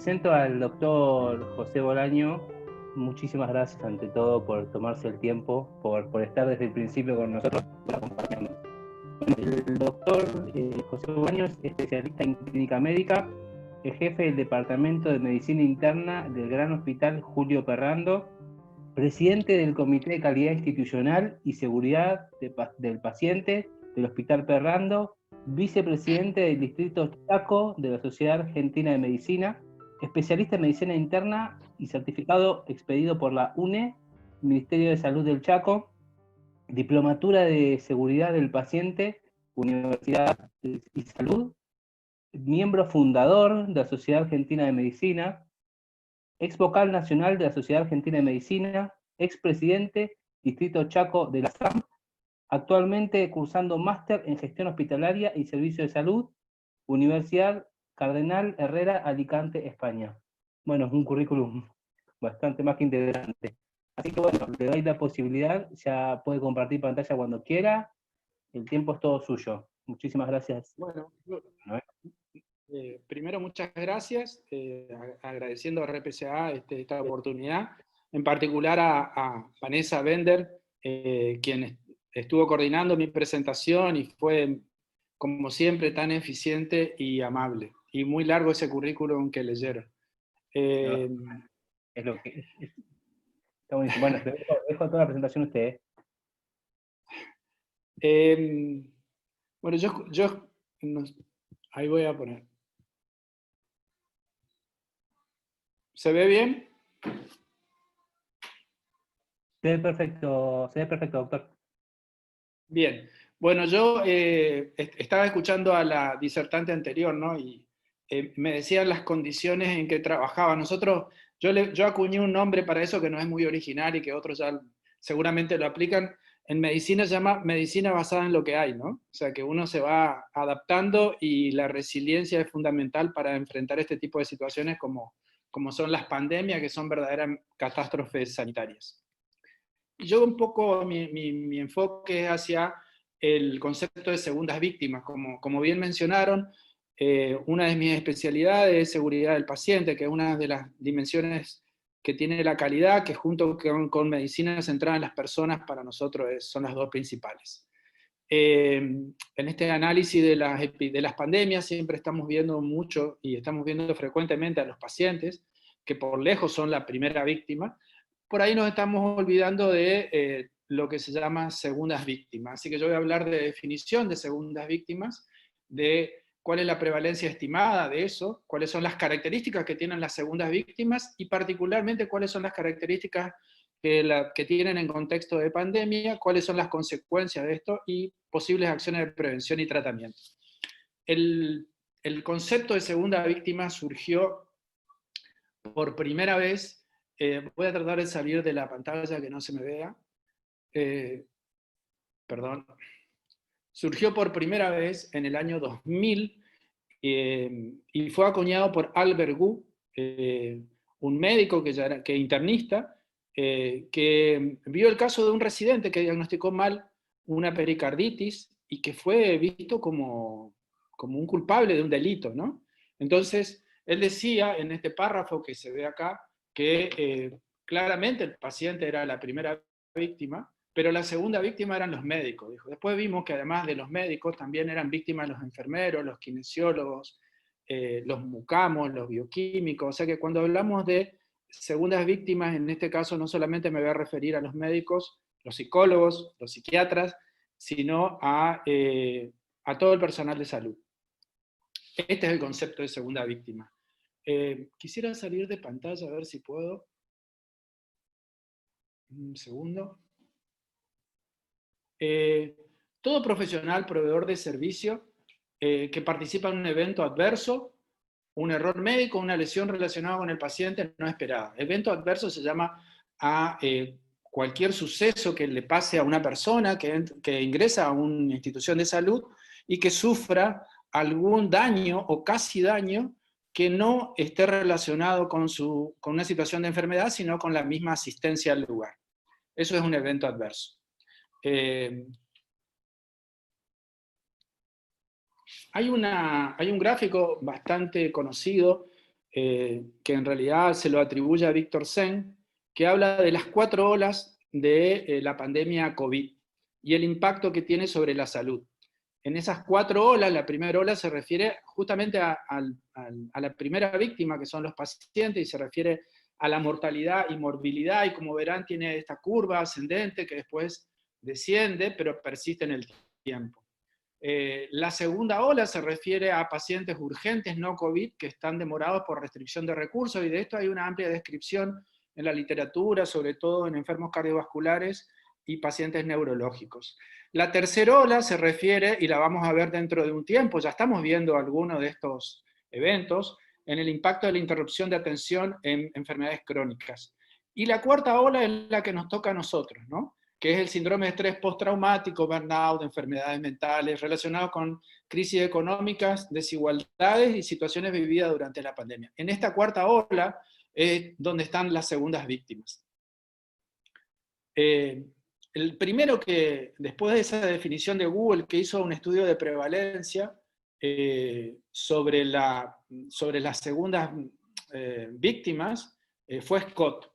presento al doctor José Bolaño. Muchísimas gracias ante todo por tomarse el tiempo, por estar desde el principio con nosotros, por acompañarnos. El doctor José Bolaño es especialista en clínica médica, es jefe del Departamento de Medicina Interna del Gran Hospital Julio Perrando, presidente del Comité de Calidad Institucional y Seguridad del Paciente del Hospital Perrando, vicepresidente del Distrito Chaco de la Sociedad Argentina de Medicina, especialista en medicina interna y certificado expedido por la UNE, Ministerio de Salud del Chaco, diplomatura de seguridad del paciente, Universidad y Salud, miembro fundador de la Sociedad Argentina de Medicina, ex vocal nacional de la Sociedad Argentina de Medicina, expresidente Distrito Chaco de la SAM, actualmente cursando máster en gestión hospitalaria y servicio de salud, Universidad Cardenal Herrera, Alicante, España. Bueno, es un currículum bastante más que interesante. Así que bueno, le doy la posibilidad, ya puede compartir pantalla cuando quiera, el tiempo es todo suyo. Muchísimas gracias. Bueno, primero muchas gracias, agradeciendo a RPCA esta oportunidad, en particular a Vanessa Bender, quien estuvo coordinando mi presentación y fue, como siempre, tan eficiente y amable. Y muy largo ese currículum que leyeron. Es lo que está buenísimo. Bueno, dejo toda la presentación a usted. Bueno, yo ahí voy a poner. ¿Se ve bien? Se ve perfecto, doctor. Bien. Bueno, yo estaba escuchando a la disertante anterior, ¿no? Y me decían las condiciones en que trabajaba. Yo acuñé un nombre para eso que no es muy original y que otros ya seguramente lo aplican. En medicina se llama medicina basada en lo que hay, ¿no? O sea, que uno se va adaptando y la resiliencia es fundamental para enfrentar este tipo de situaciones como son las pandemias, que son verdaderas catástrofes sanitarias. Yo un poco mi enfoque es hacia el concepto de segundas víctimas. Como bien mencionaron, una de mis especialidades es seguridad del paciente, que es una de las dimensiones que tiene la calidad, que junto con medicina centrada en las personas, para nosotros son las dos principales. En este análisis de las pandemias siempre estamos viendo mucho y estamos viendo frecuentemente a los pacientes, que por lejos son la primera víctima. Por ahí nos estamos olvidando de lo que se llama segundas víctimas. Así que yo voy a hablar de definición de segundas víctimas, de cuál es la prevalencia estimada de eso, cuáles son las características que tienen las segundas víctimas y particularmente cuáles son las características que tienen en contexto de pandemia, cuáles son las consecuencias de esto y posibles acciones de prevención y tratamiento. El concepto de segunda víctima surgió por primera vez. Voy a tratar de salir de la pantalla que no se me vea. Perdón. Surgió por primera vez en el año 2000 y fue acuñado por Albert Gu, un médico que internista, que vio el caso de un residente que diagnosticó mal una pericarditis y que fue visto como un culpable de un delito, ¿no? Entonces, él decía en este párrafo que se ve acá que claramente el paciente era la primera víctima, pero la segunda víctima eran los médicos, dijo. Después vimos que además de los médicos también eran víctimas los enfermeros, los kinesiólogos, los mucamos, los bioquímicos. O sea que cuando hablamos de segundas víctimas, en este caso no solamente me voy a referir a los médicos, los psicólogos, los psiquiatras, sino a todo el personal de salud. Este es el concepto de segunda víctima. Quisiera salir de pantalla a ver si puedo. Un segundo. Todo profesional proveedor de servicio que participa en un evento adverso, un error médico, una lesión relacionada con el paciente no esperada. Evento adverso se llama a cualquier suceso que le pase a una persona que ingresa a una institución de salud y que sufra algún daño o casi daño que no esté relacionado con una situación de enfermedad, sino con la misma asistencia al lugar. Eso es un evento adverso. Hay un gráfico bastante conocido que en realidad se lo atribuye a Víctor Sen, que habla de las 4 olas de la pandemia COVID y el impacto que tiene sobre la salud. En esas 4 olas, la primera ola se refiere justamente a la primera víctima, que son los pacientes, y se refiere a la mortalidad y morbilidad, y como verán tiene esta curva ascendente que después desciende, pero persiste en el tiempo. La segunda ola se refiere a pacientes urgentes no COVID que están demorados por restricción de recursos, y de esto hay una amplia descripción en la literatura, sobre todo en enfermos cardiovasculares y pacientes neurológicos. La tercera ola se refiere, y la vamos a ver dentro de un tiempo, ya estamos viendo algunos de estos eventos, en el impacto de la interrupción de atención en enfermedades crónicas. Y la cuarta ola es la que nos toca a nosotros, ¿no? Que es el síndrome de estrés postraumático, burnout, enfermedades mentales, relacionados con crisis económicas, desigualdades y situaciones vividas durante la pandemia. En esta cuarta ola es donde están las segundas víctimas. El primero que, después de esa definición de Google, que hizo un estudio de prevalencia sobre las segundas víctimas, fue Scott.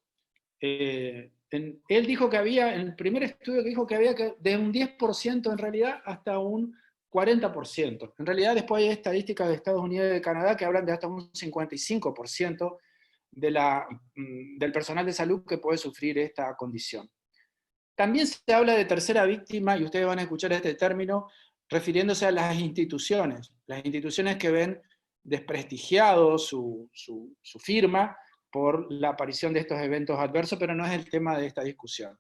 Él dijo que había, en el primer estudio que dijo que había de un 10% en realidad hasta un 40%. En realidad después hay estadísticas de Estados Unidos y de Canadá que hablan de hasta un 55% del personal de salud que puede sufrir esta condición. También se habla de tercera víctima, y ustedes van a escuchar este término, refiriéndose a las instituciones que ven desprestigiado su firma por la aparición de estos eventos adversos, pero no es el tema de esta discusión.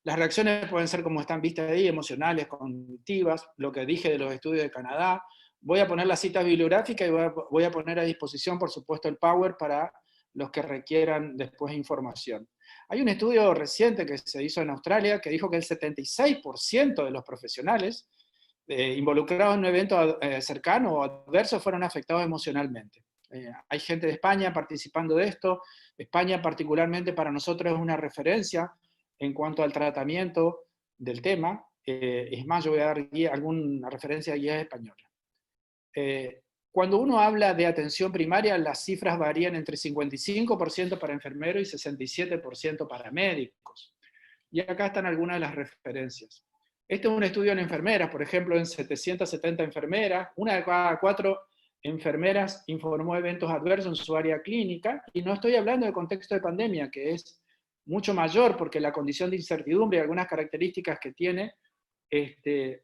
Las reacciones pueden ser, como están vistas ahí, emocionales, cognitivas, lo que dije de los estudios de Canadá. Voy a poner la cita bibliográfica y voy a poner a disposición, por supuesto, el Power para los que requieran después información. Hay un estudio reciente que se hizo en Australia que dijo que el 76% de los profesionales involucrados en un evento cercano o adverso fueron afectados emocionalmente. Hay gente de España participando de esto. España particularmente para nosotros es una referencia en cuanto al tratamiento del tema. Es más, yo voy a dar alguna referencia a guías españolas. Cuando uno habla de atención primaria, las cifras varían entre 55% para enfermeros y 67% para médicos. Y acá están algunas de las referencias. Este es un estudio en enfermeras, por ejemplo, en 770 enfermeras, una de cada 4 enfermeras informó eventos adversos en su área clínica, y no estoy hablando de contexto de pandemia, que es mucho mayor, porque la condición de incertidumbre y algunas características que tiene,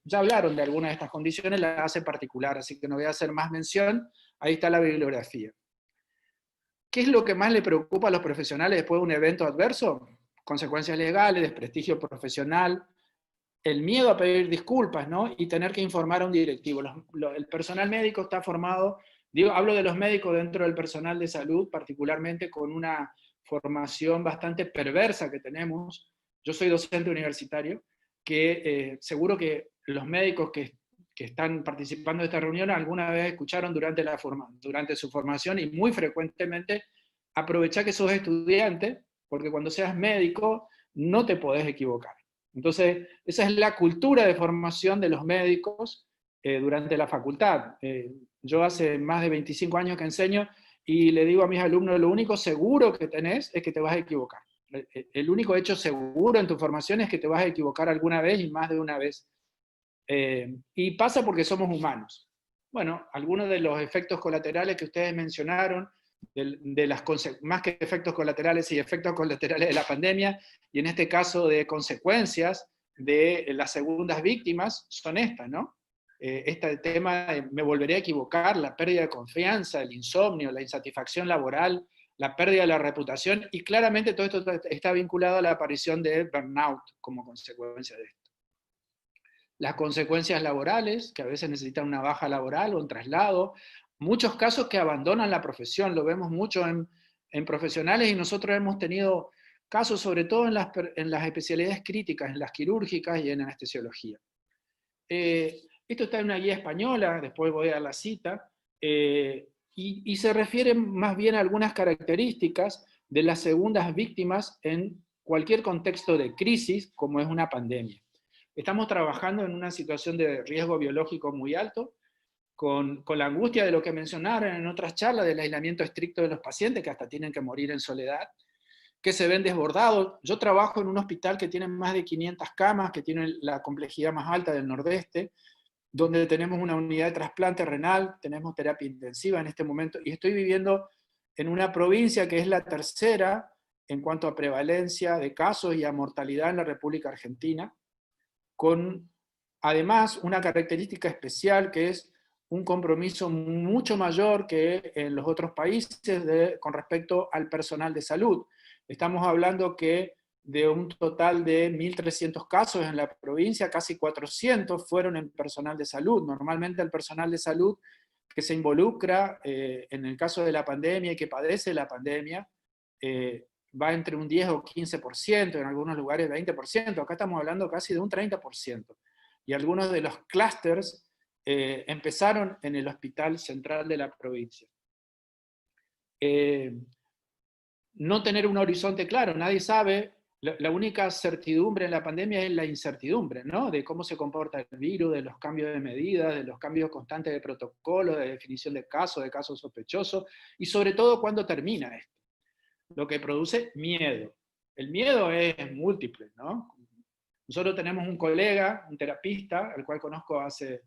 ya hablaron de algunas de estas condiciones, las hace particular, así que no voy a hacer más mención, ahí está la bibliografía. ¿Qué es lo que más le preocupa a los profesionales después de un evento adverso? Consecuencias legales, desprestigio profesional, el miedo a pedir disculpas, ¿no? Y tener que informar a un directivo. El personal médico está formado, hablo de los médicos dentro del personal de salud, particularmente con una formación bastante perversa que tenemos. Yo soy docente universitario, que seguro que los médicos que están participando de esta reunión alguna vez escucharon durante su formación, y muy frecuentemente aprovechá que sos estudiante, porque cuando seas médico no te podés equivocar. Entonces, esa es la cultura de formación de los médicos durante la facultad. Yo hace más de 25 años que enseño, y le digo a mis alumnos, lo único seguro que tenés es que te vas a equivocar. El único hecho seguro en tu formación es que te vas a equivocar alguna vez, y más de una vez. Y pasa porque somos humanos. Bueno, algunos de los efectos colaterales que ustedes mencionaron, más que efectos colaterales y efectos colaterales de la pandemia, y en este caso de consecuencias de las segundas víctimas, son estas, ¿no? Este tema de me volveré a equivocar, la pérdida de confianza, el insomnio, la insatisfacción laboral, la pérdida de la reputación, y claramente todo esto está vinculado a la aparición de burnout como consecuencia de esto. Las consecuencias laborales, que a veces necesitan una baja laboral o un traslado, muchos casos que abandonan la profesión, lo vemos mucho en profesionales, y nosotros hemos tenido casos sobre todo en las especialidades críticas, en las quirúrgicas y en anestesiología. Esto está en una guía española, después voy a dar la cita, y se refiere más bien a algunas características de las segundas víctimas en cualquier contexto de crisis, como es una pandemia. Estamos trabajando en una situación de riesgo biológico muy alto, con la angustia de lo que mencionaron en otras charlas, del aislamiento estricto de los pacientes, que hasta tienen que morir en soledad, que se ven desbordados. Yo trabajo en un hospital que tiene más de 500 camas, que tiene la complejidad más alta del Nordeste, donde tenemos una unidad de trasplante renal, tenemos terapia intensiva en este momento, y estoy viviendo en una provincia que es la tercera en cuanto a prevalencia de casos y a mortalidad en la República Argentina, con además una característica especial que es un compromiso mucho mayor que en los otros países con respecto al personal de salud. Estamos hablando que de un total de 1.300 casos en la provincia, casi 400 fueron en personal de salud. Normalmente el personal de salud que se involucra en el caso de la pandemia y que padece la pandemia, va entre un 10 o 15%, en algunos lugares 20%, acá estamos hablando casi de un 30%. Y algunos de los clústeres empezaron en el Hospital Central de la provincia. No tener un horizonte claro, nadie sabe, la única certidumbre en la pandemia es la incertidumbre, ¿no? De cómo se comporta el virus, de los cambios de medidas, de los cambios constantes de protocolo, de definición de casos sospechosos, y sobre todo cuándo termina esto. Lo que produce miedo. El miedo es múltiple, ¿no? Nosotros tenemos un colega, un terapista, al cual conozco hace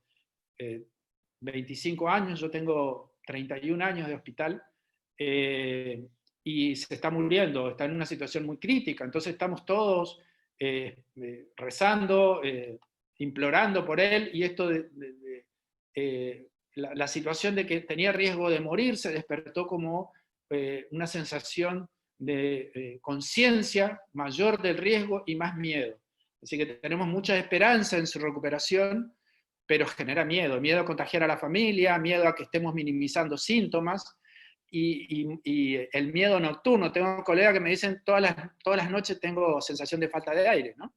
25 años, yo tengo 31 años de hospital, y se está muriendo, está en una situación muy crítica, entonces estamos todos rezando, implorando por él, y esto la situación de que tenía riesgo de morir se despertó como una sensación de conciencia mayor del riesgo y más miedo. Así que tenemos mucha esperanza en su recuperación, pero genera miedo, miedo a contagiar a la familia, miedo a que estemos minimizando síntomas, y el miedo nocturno. Tengo colegas que me dicen todas las noches tengo sensación de falta de aire, ¿no?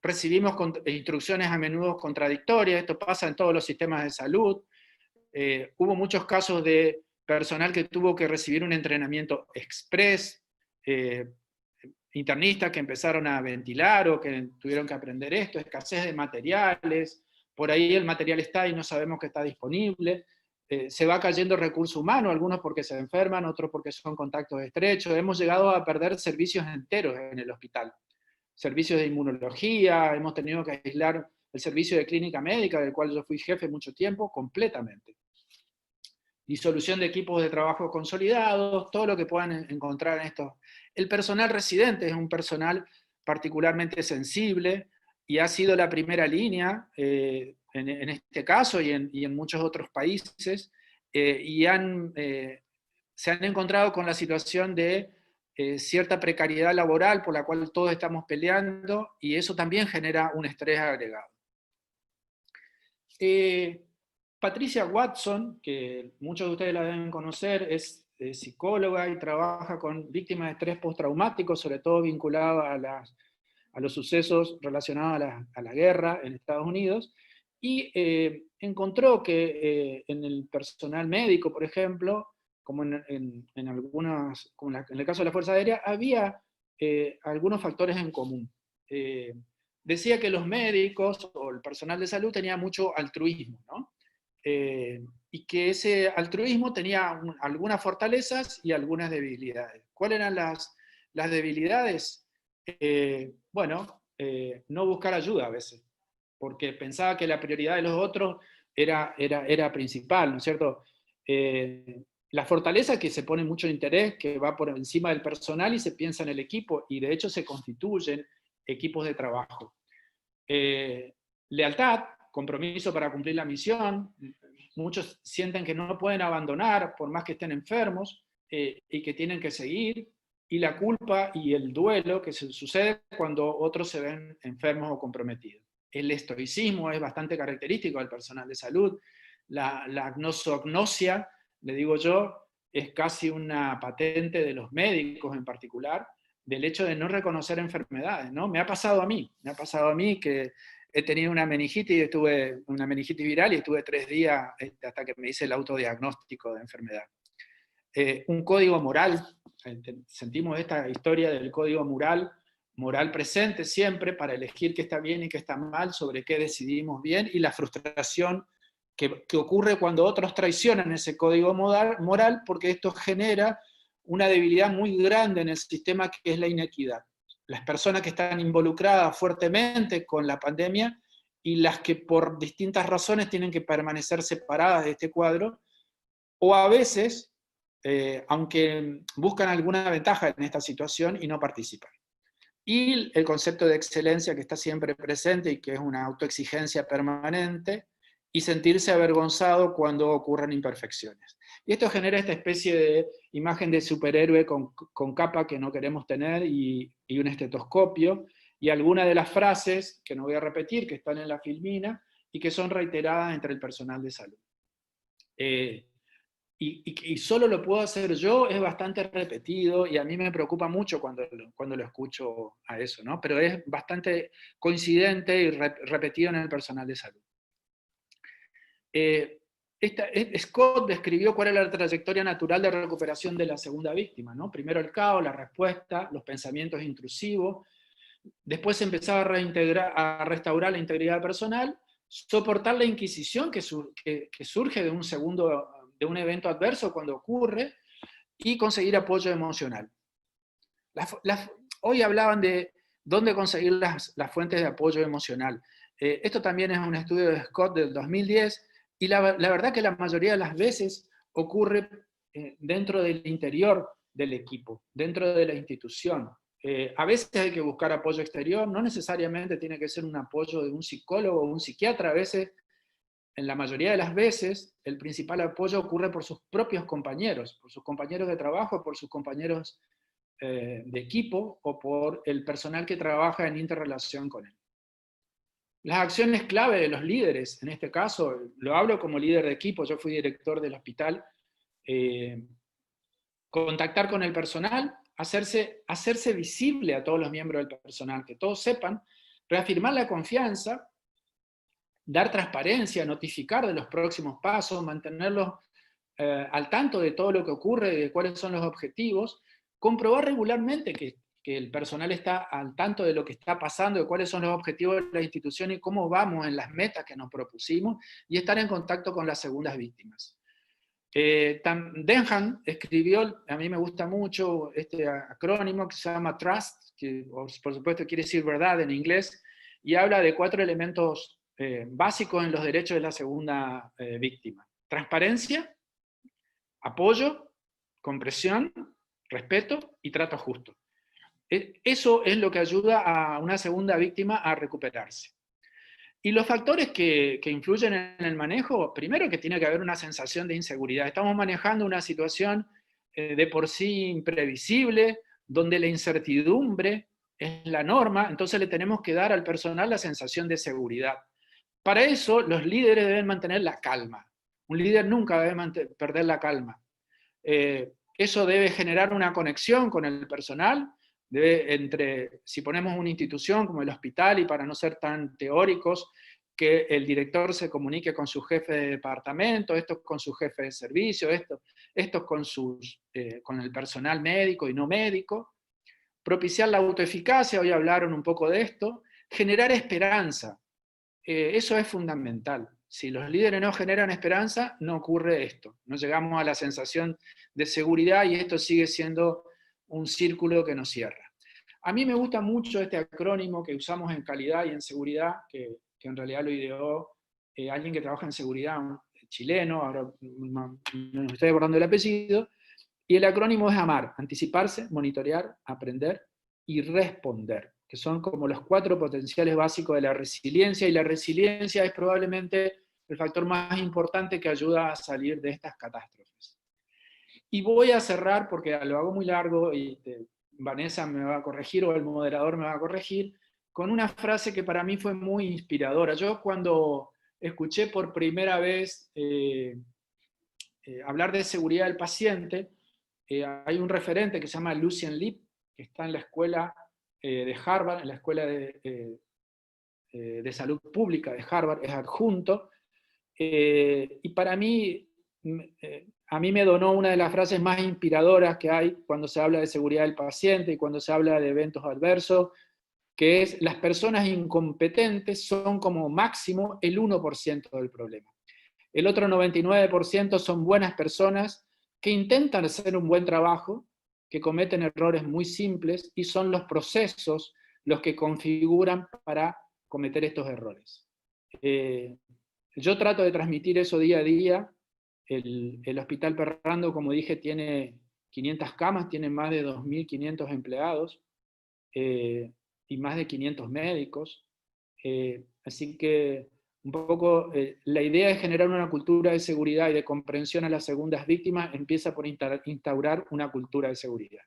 Recibimos instrucciones a menudo contradictorias, esto pasa en todos los sistemas de salud. Hubo muchos casos de personal que tuvo que recibir un entrenamiento express, internistas que empezaron a ventilar o que tuvieron que aprender esto, escasez de materiales, por ahí el material está y no sabemos que está disponible. Se va cayendo el recurso humano, algunos porque se enferman, otros porque son contactos estrechos. Hemos llegado a perder servicios enteros en el hospital. Servicios de inmunología, hemos tenido que aislar el servicio de clínica médica, del cual yo fui jefe mucho tiempo, completamente. Disolución de equipos de trabajo consolidados, todo lo que puedan encontrar en estos. El personal residente es un personal particularmente sensible y ha sido la primera línea en este caso y en muchos otros países, y se han encontrado con la situación de cierta precariedad laboral por la cual todos estamos peleando, y eso también genera un estrés agregado. Patricia Watson, que muchos de ustedes la deben conocer, es psicóloga y trabaja con víctimas de estrés postraumático, sobre todo vinculado a los sucesos relacionados a la guerra en Estados Unidos, y encontró que en el personal médico, por ejemplo, como en algunas, como en el caso de la Fuerza Aérea, había algunos factores en común. Decía que los médicos o el personal de salud tenía mucho altruismo, ¿no? Y que ese altruismo tenía algunas fortalezas y algunas debilidades. ¿Cuáles eran las debilidades? Bueno, no buscar ayuda a veces, porque pensaba que la prioridad de los otros era principal, ¿no es cierto? La fortaleza es que se pone mucho interés, que va por encima del personal y se piensa en el equipo, y de hecho se constituyen equipos de trabajo. Lealtad, compromiso para cumplir la misión. Muchos sienten que no pueden abandonar por más que estén enfermos, y que tienen que seguir. Y la culpa y el duelo que sucede cuando otros se ven enfermos o comprometidos. El estoicismo es bastante característico del personal de salud. La agnosognosia, le digo yo, es casi una patente de los médicos en particular, del hecho de no reconocer enfermedades, ¿no? Me ha pasado a mí que he tenido una meningitis viral, y estuve 3 días hasta que me hice el autodiagnóstico de enfermedad. Un código moral, sentimos esta historia del código moral presente siempre para elegir qué está bien y qué está mal, sobre qué decidimos bien, y la frustración que ocurre cuando otros traicionan ese código moral, porque esto genera una debilidad muy grande en el sistema, que es la inequidad. Las personas que están involucradas fuertemente con la pandemia y las que por distintas razones tienen que permanecer separadas de este cuadro, o a veces, aunque buscan alguna ventaja en esta situación y no participan. Y el concepto de excelencia, que está siempre presente y que es una autoexigencia permanente, y sentirse avergonzado cuando ocurren imperfecciones. Y esto genera esta especie de imagen de superhéroe con capa que no queremos tener y un estetoscopio, y algunas de las frases, que no voy a repetir, que están en la filmina, y que son reiteradas entre el personal de salud. Y solo lo puedo hacer yo, es bastante repetido, y a mí me preocupa mucho cuando lo escucho a eso, ¿no? Pero es bastante coincidente y repetido en el personal de salud. Scott describió cuál es la trayectoria natural de recuperación de la segunda víctima, ¿no? Primero el caos, la respuesta, los pensamientos intrusivos, después empezaba a restaurar la integridad personal, soportar la inquisición que surge de un evento adverso cuando ocurre, y conseguir apoyo emocional. Hoy hablaban de dónde conseguir las fuentes de apoyo emocional. Esto también es un estudio de Scott del 2010, y la verdad que la mayoría de las veces ocurre dentro del interior del equipo, dentro de la institución. A veces hay que buscar apoyo exterior, no necesariamente tiene que ser un apoyo de un psicólogo o un psiquiatra. A veces, en la mayoría de las veces, el principal apoyo ocurre por sus propios compañeros, por sus compañeros de trabajo, por sus compañeros de equipo, o por el personal que trabaja en interrelación con él. Las acciones clave de los líderes, en este caso, lo hablo como líder de equipo, yo fui director del hospital, contactar con el personal, hacerse visible a todos los miembros del personal, que todos sepan, reafirmar la confianza, dar transparencia, notificar de los próximos pasos, mantenerlos al tanto de todo lo que ocurre, de cuáles son los objetivos, comprobar regularmente que el personal está al tanto de lo que está pasando, de cuáles son los objetivos de la institución y cómo vamos en las metas que nos propusimos, y estar en contacto con las segundas víctimas. Denham escribió, a mí me gusta mucho este acrónimo que se llama TRUST, que por supuesto quiere decir verdad en inglés, y habla de 4 elementos básicos en los derechos de la segunda víctima: transparencia, apoyo, comprensión, respeto y trato justo. Eso es lo que ayuda a una segunda víctima a recuperarse. Y los factores que influyen en el manejo, primero que tiene que haber una sensación de inseguridad. Estamos manejando una situación de por sí imprevisible, donde la incertidumbre es la norma, entonces le tenemos que dar al personal la sensación de seguridad. Para eso, los líderes deben mantener la calma. Un líder nunca debe perder la calma. Eso debe generar una conexión con el personal, si ponemos una institución como el hospital, y para no ser tan teóricos, que el director se comunique con su jefe de departamento, esto con su jefe de servicio, esto con el personal médico y no médico. Propiciar la autoeficacia, hoy hablaron un poco de esto. Generar esperanza, eso es fundamental. Si los líderes no generan esperanza, no ocurre esto. No llegamos a la sensación de seguridad, y esto sigue siendo un círculo que nos cierra. A mí me gusta mucho este acrónimo que usamos en calidad y en seguridad, que en realidad lo ideó alguien que trabaja en seguridad, un chileno, ahora no me estoy acordando el apellido, y el acrónimo es AMAR: anticiparse, monitorear, aprender y responder, que son como los 4 potenciales básicos de la resiliencia, y la resiliencia es probablemente el factor más importante que ayuda a salir de estas catástrofes. Y voy a cerrar, porque lo hago muy largo, y Vanessa me va a corregir, o el moderador me va a corregir, con una frase que para mí fue muy inspiradora. Yo, cuando escuché por primera vez hablar de seguridad del paciente, hay un referente que se llama Lucian Leape, que está en la escuela de Harvard, en la escuela de salud pública de Harvard, es adjunto, y para mí, a mí me donó una de las frases más inspiradoras que hay cuando se habla de seguridad del paciente y cuando se habla de eventos adversos, que es: las personas incompetentes son como máximo el 1% del problema. El otro 99% son buenas personas que intentan hacer un buen trabajo, que cometen errores muy simples, y son los procesos los que configuran para cometer estos errores. Yo trato de transmitir eso día a día. El Hospital Perrando, como dije, tiene 500 camas, tiene más de 2.500 empleados, y más de 500 médicos. Así que un poco la idea de generar una cultura de seguridad y de comprensión a las segundas víctimas empieza por instaurar una cultura de seguridad.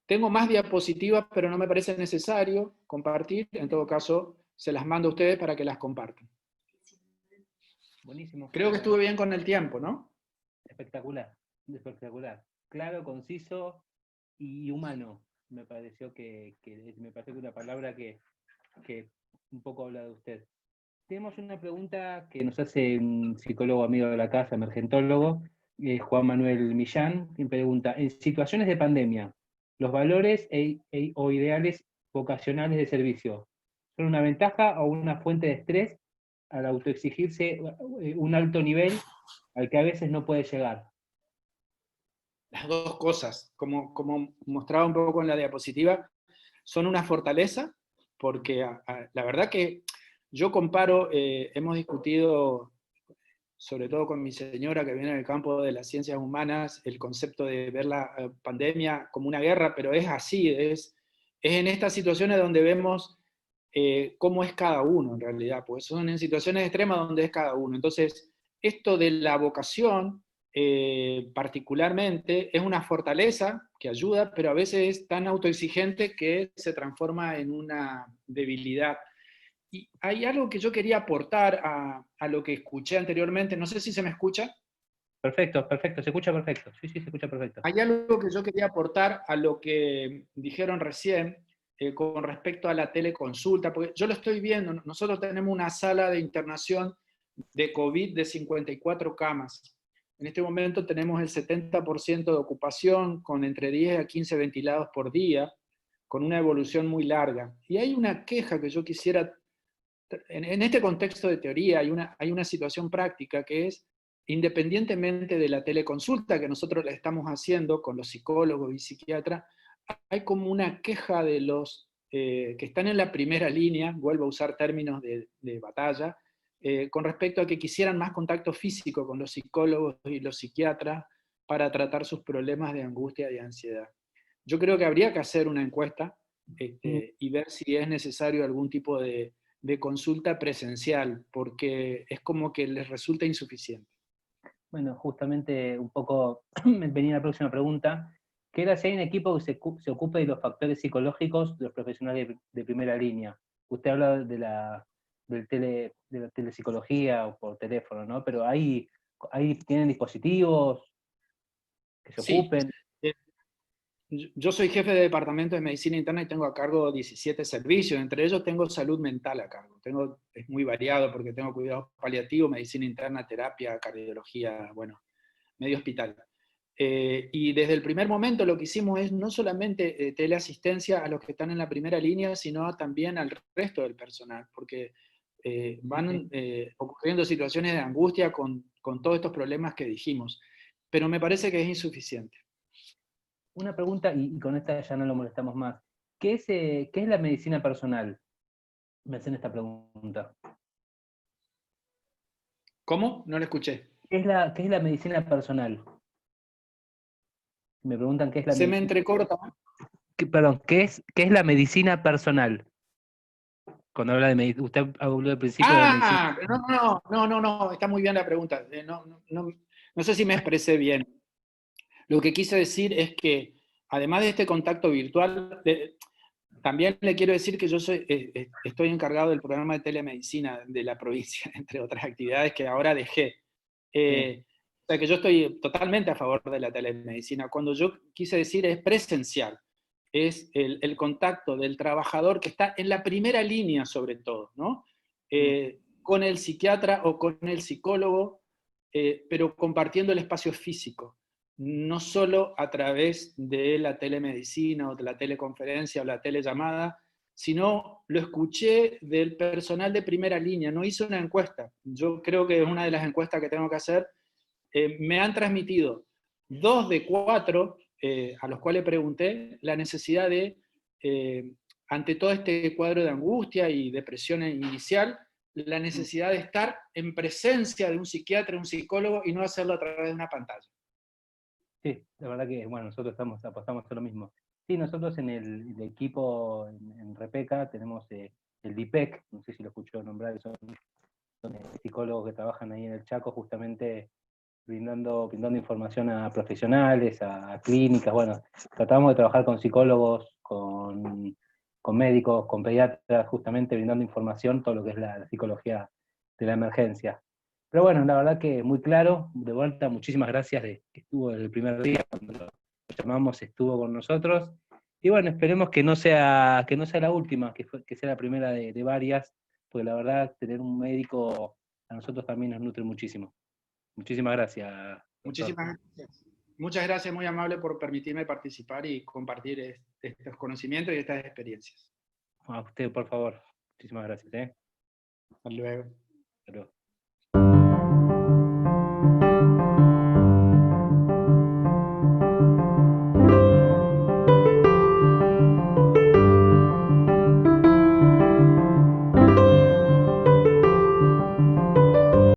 Tengo más diapositivas, pero no me parece necesario compartir. En todo caso, se las mando a ustedes para que las compartan. Buenísimo. Creo que estuve bien con el tiempo, ¿no? Espectacular, espectacular. Claro, conciso y humano. Me pareció que una palabra que un poco habla de usted. Tenemos una pregunta que nos hace un psicólogo amigo de la casa, emergentólogo, Juan Manuel Millán, quien pregunta: en situaciones de pandemia, ¿los valores o ideales vocacionales de servicio son una ventaja o una fuente de estrés al autoexigirse un alto nivel al que a veces no puede llegar? Las dos cosas, como mostraba un poco en la diapositiva, son una fortaleza, porque la verdad que yo comparo, hemos discutido, sobre todo con mi señora que viene del campo de las ciencias humanas, el concepto de ver la pandemia como una guerra, pero es así, es en estas situaciones donde vemos cómo es cada uno en realidad, pues son en situaciones extremas donde es cada uno. Entonces, esto de la vocación, particularmente, es una fortaleza que ayuda, pero a veces es tan autoexigente que se transforma en una debilidad. Y hay algo que yo quería aportar a lo que escuché anteriormente, no sé si se me escucha. Perfecto, perfecto, se escucha perfecto. Sí, sí, se escucha perfecto. Hay algo que yo quería aportar a lo que dijeron recién con respecto a la teleconsulta, porque yo lo estoy viendo, nosotros tenemos una sala de internación de COVID de 54 camas. En este momento tenemos el 70% de ocupación, con entre 10 a 15 ventilados por día, con una evolución muy larga. Y hay una queja que yo quisiera, en este contexto de teoría, hay una situación práctica que es, independientemente de la teleconsulta que nosotros le estamos haciendo con los psicólogos y psiquiatras, hay como una queja de los que están en la primera línea, vuelvo a usar términos de batalla, con respecto a que quisieran más contacto físico con los psicólogos y los psiquiatras para tratar sus problemas de angustia y ansiedad. Yo creo que habría que hacer una encuesta y ver si es necesario algún tipo de consulta presencial, porque es como que les resulta insuficiente. Bueno, justamente un poco me venía la próxima pregunta, que era si hay un equipo que se ocupe de los factores psicológicos de los profesionales de primera línea. Usted habla de la telepsicología o por teléfono, ¿no? Pero ahí tienen dispositivos que se Sí, ocupen. yo soy jefe de departamento de medicina interna y tengo a cargo 17 servicios, entre ellos tengo salud mental a cargo. Es muy variado porque tengo cuidados paliativos, medicina interna, terapia, cardiología, bueno, medio hospital. Y desde el primer momento lo que hicimos es no solamente teleasistencia a los que están en la primera línea, sino también al resto del personal, porque van ocurriendo situaciones de angustia con todos estos problemas que dijimos. Pero me parece que es insuficiente. Una pregunta, y con esta ya no lo molestamos más. ¿Qué es la medicina personal? Me hacen esta pregunta. ¿Cómo? No lo escuché. Qué es la medicina personal? Me preguntan qué es la Se me medicina. entrecorta. Perdón, ¿qué es la medicina personal? Cuando habla de medicina, usted habló al principio de la medicina. No, está muy bien la pregunta. No sé si me expresé bien. Lo que quise decir es que, además de este contacto virtual, también le quiero decir que yo estoy encargado del programa de telemedicina de la provincia, entre otras actividades que ahora dejé. O sea que yo estoy totalmente a favor de la telemedicina. Cuando yo quise decir es presencial, es el contacto del trabajador que está en la primera línea sobre todo, ¿no? Con el psiquiatra o con el psicólogo, pero compartiendo el espacio físico, no solo a través de la telemedicina o de la teleconferencia o la telellamada, sino lo escuché del personal de primera línea, no hice una encuesta. Yo creo que es una de las encuestas que tengo que hacer. Me han transmitido 2 de 4, a los cuales pregunté, la necesidad de, ante todo este cuadro de angustia y depresión inicial, la necesidad de estar en presencia de un psiquiatra, un psicólogo, y no hacerlo a través de una pantalla. Sí, la verdad que, bueno, nosotros apostamos a lo mismo. Sí, nosotros en el equipo, en Repeca, tenemos el DIPEC, no sé si lo escuchó nombrar, son psicólogos que trabajan ahí en el Chaco, justamente brindando información a profesionales, a clínicas. Bueno, tratamos de trabajar con psicólogos, con médicos, con pediatras, justamente brindando información, todo lo que es la psicología de la emergencia. Pero bueno, la verdad que muy claro. De vuelta, muchísimas gracias que estuvo desde el primer día, cuando lo llamamos estuvo con nosotros. Y bueno, esperemos que no sea la última, que sea la primera de varias, porque la verdad tener un médico a nosotros también nos nutre muchísimo. Muchísimas gracias, doctor. Muchísimas gracias. Muchas gracias, muy amable por permitirme participar y compartir estos conocimientos y estas experiencias. A usted, por favor. Muchísimas gracias. Hasta luego. Hasta luego.